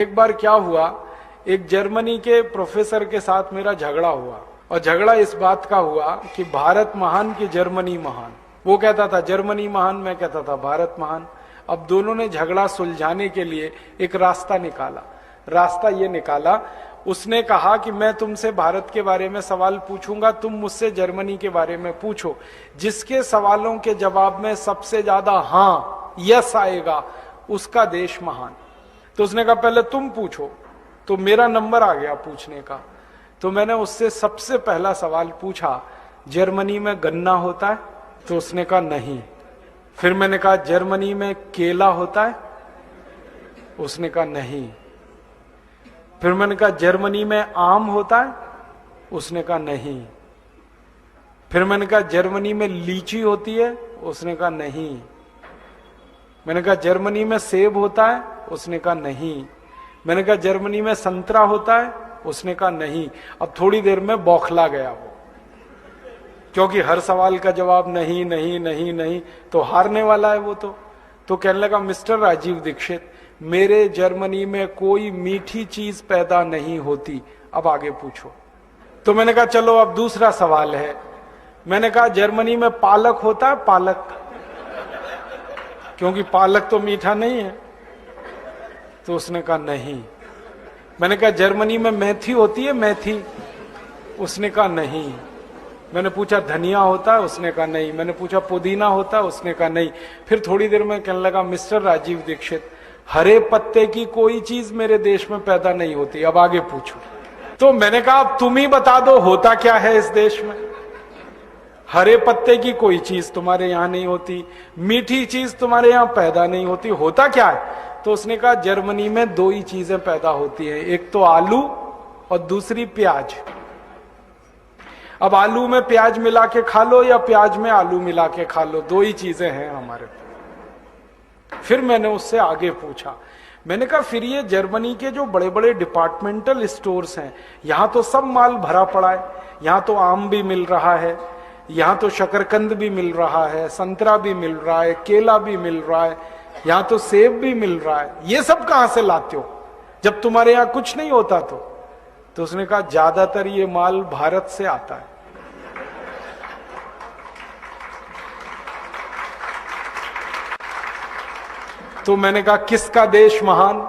एक बार क्या हुआ, एक जर्मनी के प्रोफेसर के साथ मेरा झगड़ा हुआ और झगड़ा इस बात का हुआ कि भारत महान कि जर्मनी महान। वो कहता था जर्मनी महान, मैं कहता था भारत महान। अब दोनों ने झगड़ा सुलझाने के लिए एक रास्ता निकाला। रास्ता ये निकाला, उसने कहा कि मैं तुमसे भारत के बारे में सवाल पूछूंगा, तुम मुझसे जर्मनी के बारे में पूछो। जिसके सवालों के जवाब में सबसे ज्यादा हाँ यस आएगा उसका देश महान। तो उसने कहा पहले तुम पूछो, तो मेरा नंबर आ गया पूछने का। तो मैंने उससे सबसे पहला सवाल पूछा, जर्मनी में गन्ना होता है? तो उसने कहा नहीं। फिर मैंने कहा जर्मनी में केला होता है? उसने कहा नहीं। फिर मैंने कहा जर्मनी में आम होता है? उसने कहा नहीं। फिर मैंने कहा जर्मनी में लीची होती है? उसने कहा नहीं। मैंने कहा जर्मनी में सेब होता है? उसने कहा नहीं। मैंने कहा जर्मनी में संतरा होता है? उसने कहा नहीं। अब थोड़ी देर में बौखला गया वो, क्योंकि हर सवाल का जवाब नहीं नहीं नहीं नहीं, तो हारने वाला है वो। तो कहने लगा मिस्टर राजीव दीक्षित, मेरे जर्मनी में कोई मीठी चीज पैदा नहीं होती, अब आगे पूछो। तो मैंने कहा चलो अब दूसरा सवाल है। मैंने कहा जर्मनी में पालक होता है? पालक, क्योंकि पालक तो मीठा नहीं है। तो उसने कहा नहीं। मैंने कहा जर्मनी में मेथी होती है? मेथी? उसने कहा नहीं। मैंने पूछा धनिया होता है? उसने कहा नहीं। मैंने पूछा पुदीना होता है? उसने कहा नहीं। फिर थोड़ी देर में कहने लगा मिस्टर राजीव दीक्षित, हरे पत्ते की कोई चीज मेरे देश में पैदा नहीं होती, अब आगे पूछो। तो मैंने कहा अब तुम ही बता दो होता क्या है इस देश में। हरे पत्ते की कोई चीज तुम्हारे यहां नहीं होती, मीठी चीज तुम्हारे यहां पैदा नहीं होती, होता क्या है? तो उसने कहा जर्मनी में दो ही चीजें पैदा होती हैं, एक तो आलू और दूसरी प्याज। अब आलू में प्याज मिला के खा लो या प्याज में आलू मिला के खा लो, दो ही चीजें हैं हमारे पास। फिर मैंने उससे आगे पूछा, मैंने कहा फिर ये जर्मनी के जो बड़े बड़े डिपार्टमेंटल स्टोर्स हैं, यहां तो सब माल भरा पड़ा है, यहां तो आम भी मिल रहा है, यहां तो शकरकंद भी मिल रहा है, संतरा भी मिल रहा है, केला भी मिल रहा है, यहां तो सेब भी मिल रहा है, ये सब कहां से लाते हो जब तुम्हारे यहां कुछ नहीं होता? तो उसने कहा ज्यादातर ये माल भारत से आता है। तो मैंने कहा किसका देश महान?